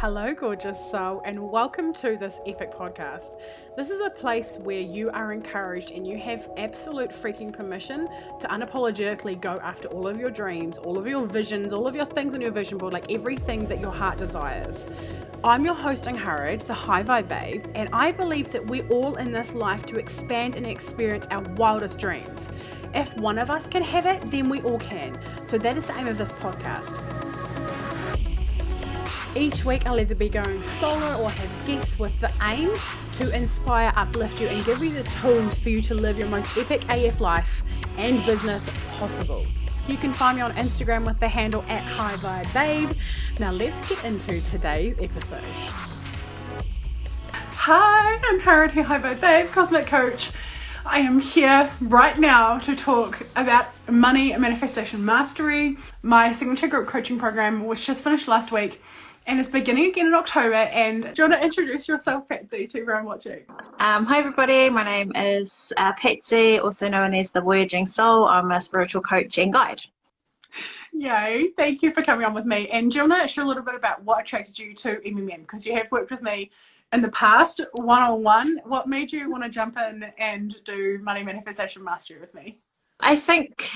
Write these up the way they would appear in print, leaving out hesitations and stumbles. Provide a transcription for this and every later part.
Hello, gorgeous soul, and welcome to this epic podcast. This is a place where you are encouraged and you have absolute freaking permission to unapologetically go after all of your dreams, all of your visions, all of your things on your vision board, like everything that your heart desires. I'm your host, Angharad, the High Vibe Babe, and I believe that we're all in this life to expand and experience our wildest dreams. If one of us can have it, then we all can. So that is the aim of this podcast. Each week I'll either be going solo or have guests with the aim to inspire, uplift you and give you the tools for you to live your most epic AF life and business possible. You can find me on Instagram with the handle @HighVibeBabe. Now let's get into today's episode. Hi, I'm Angharad here, High Vibe Babe, Cosmic Coach. I am here right now to talk about Money Manifestation Mastery, my signature group coaching program, which just finished last week. And it's beginning again in October. And do you want to introduce yourself, Patsy, to everyone watching? Hi everybody, my name is Patsy, also known as the Voyaging Soul. I'm a spiritual coach and guide. Yay, thank you for coming on with me. And do you want to share a little bit about what attracted you to MMM? Because you have worked with me in the past, one-on-one. What made you want to jump in and do Money Manifestation Mastery with me? I think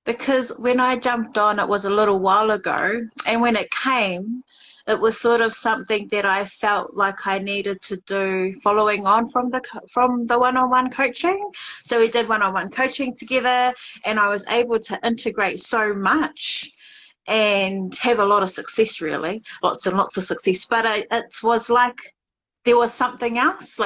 because when I jumped on, it was a little while ago, and when it came, it was sort of something that I felt like I needed to do following on from the one-on-one coaching. So we did one-on-one coaching together, and I was able to integrate so much and have a lot of success, really, lots and lots of success. But it was like there was something else,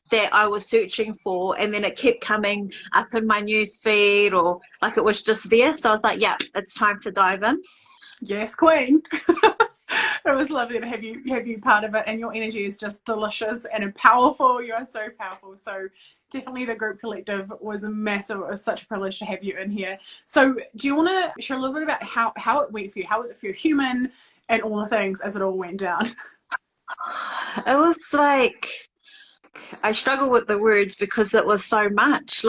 that I was searching for, and then it kept coming up in my news feed, or like it was just there. So I was like, yeah, it's time to dive in. Yes, queen. It was lovely to have you part of it, and your energy is just delicious and powerful. You are so powerful. So definitely the group collective was massive. It was such a privilege to have you in here. So do you want to share a little bit about how it went for you? How was it for your human and all the things as it all went down? It was like, I struggle with the words because it was so much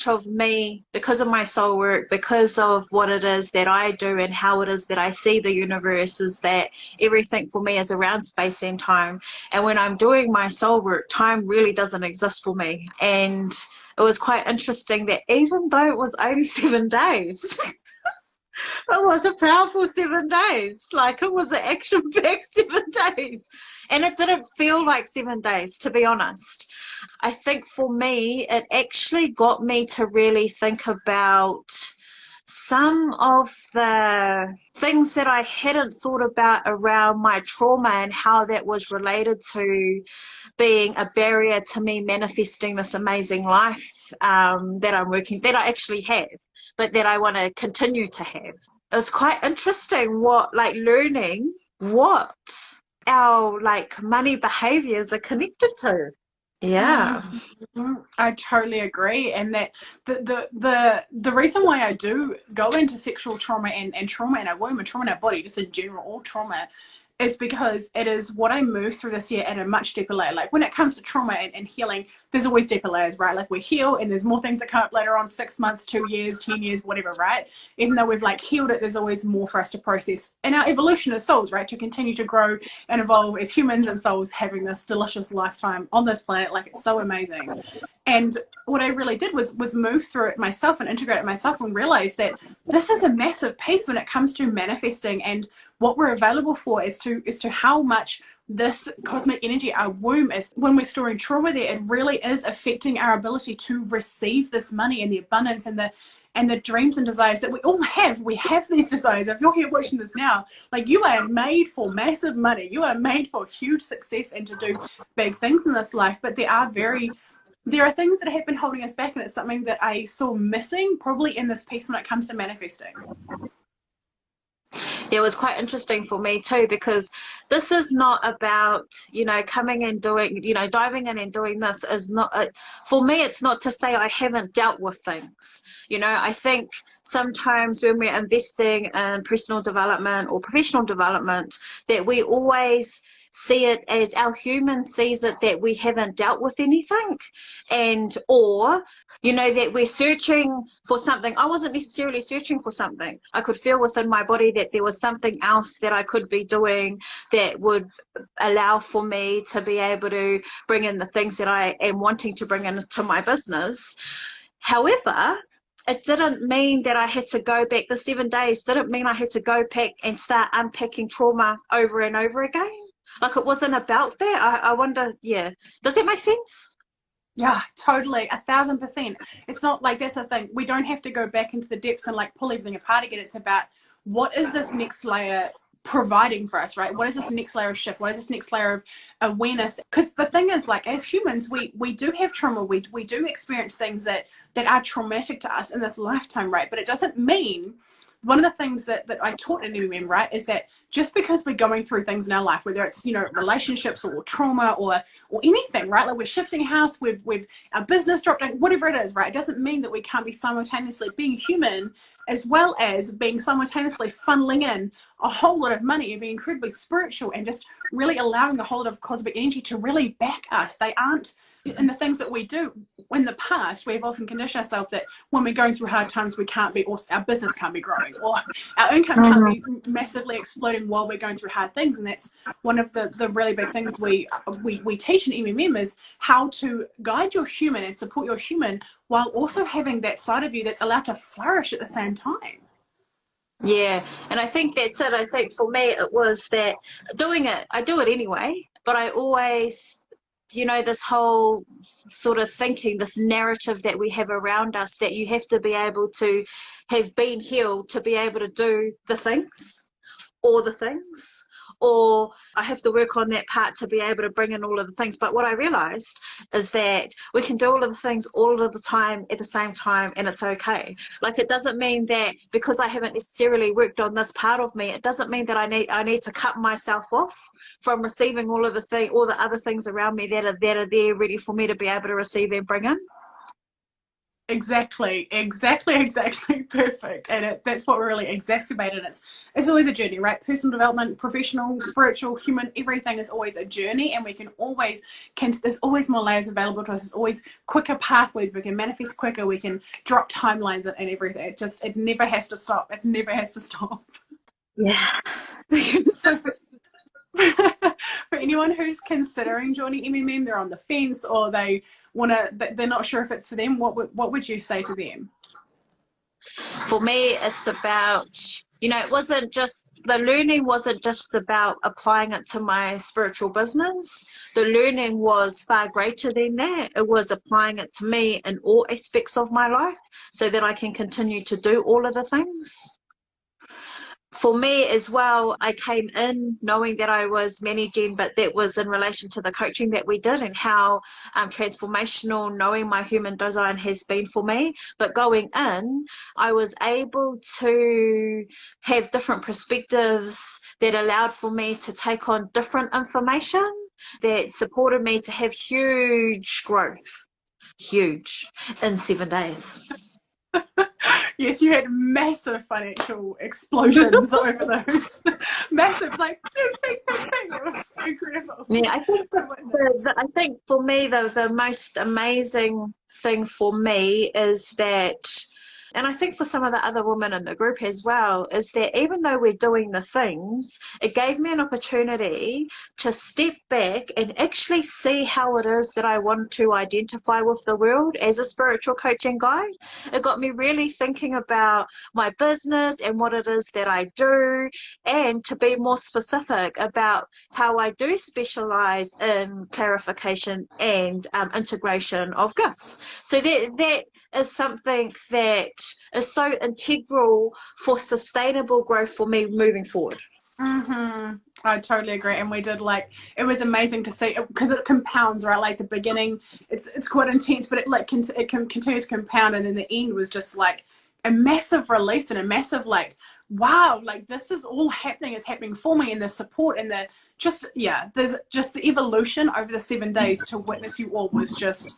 of me, because of my soul work, because of what it is that I do and how it is that I see the universe, is that everything for me is around space and time. And when I'm doing my soul work, time really doesn't exist for me. And it was quite interesting that even though it was only 7 days, it was a powerful 7 days. Like, it was an action-packed 7 days. And it didn't feel like 7 days, to be honest. I think for me, it actually got me to really think about some of the things that I hadn't thought about around my trauma and how that was related to being a barrier to me manifesting this amazing life that I actually have, but that I want to continue to have. It was quite interesting learning what our money behaviors are connected to. Yeah. I totally agree. And that the reason why I do go into sexual trauma and trauma in our womb and trauma in our body, just in general, all trauma, is because it is what I move through this year at a much deeper layer. Like, when it comes to trauma and healing, there's always deeper layers, right? Like, we heal and there's more things that come up later on, 6 months, 2 years, 10 years, whatever, right? Even though we've healed it, there's always more for us to process in our evolution as souls, right? To continue to grow and evolve as humans and souls, having this delicious lifetime on this planet. Like, it's so amazing. And what I really did was move through it myself and integrate it myself, and realize that this is a massive piece when it comes to manifesting, and what we're available for is to how much this cosmic energy, our womb, is. When we're storing trauma there, it really is affecting our ability to receive this money and the abundance and the dreams and desires that we all have. We have these desires. If you're here watching this now, you are made for massive money. You are made for huge success and to do big things in this life. But there are things that have been holding us back, and it's something that I saw missing probably in this piece when it comes to manifesting. It was quite interesting for me too, because this is not about, coming and doing, diving in and doing this is not, for me, it's not to say I haven't dealt with things. I think sometimes when we're investing in personal development or professional development, that we always see it as our human sees it, that we haven't dealt with anything, and or that we're searching for something. I wasn't necessarily searching for something. I could feel within my body that there was something else that I could be doing that would allow for me to be able to bring in the things that I am wanting to bring into my business. However, it didn't mean that I had to go back. The 7 days didn't mean I had to go back and start unpacking trauma over and over again. Like, it wasn't about that. I wonder, yeah. Does that make sense? Yeah, totally, 1,000%. It's not like, that's the thing. We don't have to go back into the depths and like pull everything apart again. It's about, what is this next layer providing for us, right? What is this next layer of shift? What is this next layer of awareness? Because the thing is, like, as humans, we do have trauma. We do experience things that are traumatic to us in this lifetime, right? But it doesn't mean, one of the things that I taught in MMM, right, is that just because we're going through things in our life, whether it's, relationships or trauma or anything, right, like we're shifting house, we've our business dropped down, whatever it is, right, it doesn't mean that we can't be simultaneously being human as well as being simultaneously funneling in a whole lot of money and being incredibly spiritual and just really allowing a whole lot of cosmic energy to really back us. They aren't, and the things that we do in the past, we've often conditioned ourselves that when we're going through hard times, we can't be, or our business can't be growing, or our income can't be massively exploding while we're going through hard things. And that's one of the really big things we teach in MMM, is how to guide your human and support your human while also having that side of you that's allowed to flourish at the same time. Yeah, and I think that's it. I think for me, it was that I do it anyway, but I always, this whole sort of thinking, this narrative that we have around us, that you have to be able to have been healed to be able to do the things, or I have to work on that part to be able to bring in all of the things. But what I realized is that we can do all of the things all of the time at the same time, and it's okay. Like, it doesn't mean that because I haven't necessarily worked on this part of me, it doesn't mean that I need to cut myself off from receiving all the other things around me that are there ready for me to be able to receive and bring in. Exactly. Perfect. And that's what we're really exacerbated. It's always a journey, right? Personal development, professional, spiritual, human, everything is always a journey, and we there's always more layers available to us. There's always quicker pathways. We can manifest quicker. We can drop timelines and everything. It never has to stop. It never has to stop. Yeah. So for anyone who's considering joining MMM, they're on the fence, or they're not sure if it's for them, what would you say to them? For me, it's about, the learning wasn't just about applying it to my spiritual business. The learning was far greater than that. It was applying it to me in all aspects of my life so that I can continue to do all of the things. For me as well, I came in knowing that I was managing, but that was in relation to the coaching that we did and how transformational knowing my human design has been for me. But going in, I was able to have different perspectives that allowed for me to take on different information that supported me to have huge growth, in 7 days. Yes, you had massive financial explosions over those. Massive, like, bing. It was incredible. Yeah, I think for me, the most amazing thing for me is that, and I think for some of the other women in the group as well, is that even though we're doing the things, it gave me an opportunity to step back and actually see how it is that I want to identify with the world as a spiritual coaching guide. It got me really thinking about my business and what it is that I do, and to be more specific about how I do specialize in clarification and integration of gifts. So that is something that is so integral for sustainable growth for me moving forward. I totally agree. And we did, it was amazing to see, because it compounds, right? Like the beginning, it's quite intense, but it continues to compound, and then the end was just like a massive release and a massive wow, this is all happening. It's happening for me, and the support and there's just the evolution over the 7 days to witness you all was just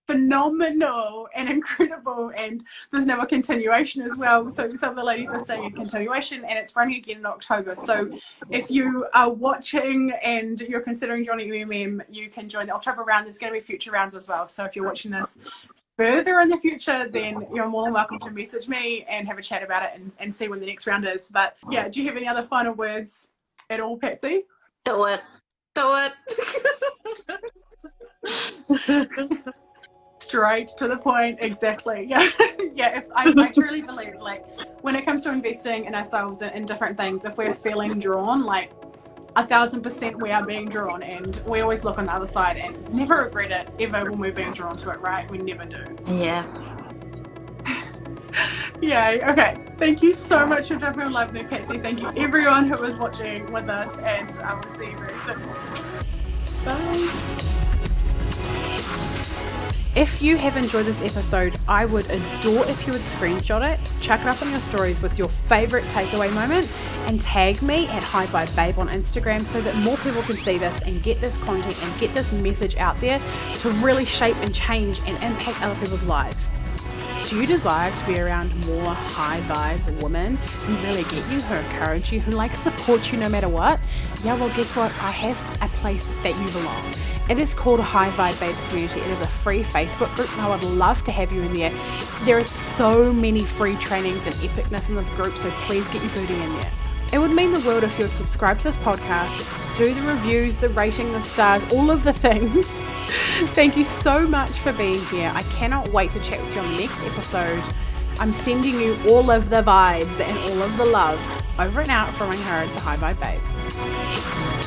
phenomenal and incredible, and there's now a continuation as well. So some of the ladies are staying in continuation, and it's running again in October. So if you are watching and you're considering joining UMM, you can join the October round. There's going to be future rounds as well. So if you're watching this further in the future, then you're more than welcome to message me and have a chat about it and see when the next round is. But yeah, do you have any other final words at all, Patsy? Do it. Straight to the point, exactly. Yeah. Yeah, if I truly believe, like, when it comes to investing in ourselves in different things, if we're feeling drawn, like 1,000% we are being drawn, and we always look on the other side and never regret it ever when we're being drawn to it, right? We never do. Yeah. Yay. Okay, thank you so much for jumping on live there, Patsy. Thank you everyone who was watching with us, and I will see you very soon. Bye. If you have enjoyed this episode, I would adore if you would screenshot it, chuck it up on your stories with your favourite takeaway moment, and tag me at High Vibe Babe on Instagram so that more people can see this and get this content and get this message out there to really shape and change and impact other people's lives. Do you desire to be around more high vibe women who really get you, who encourage you, who like support you no matter what? Yeah, well, guess what? I have a place that you belong. It is called High Vibe Babes Community. It is a free Facebook group, and I would love to have you in there. There are so many free trainings and epicness in this group, so please get your booty in there. It would mean the world if you would subscribe to this podcast, do the reviews, the rating, the stars, all of the things. Thank you so much for being here. I cannot wait to chat with you on the next episode. I'm sending you all of the vibes and all of the love. Over and out from Angharad, the High Vibe Babe.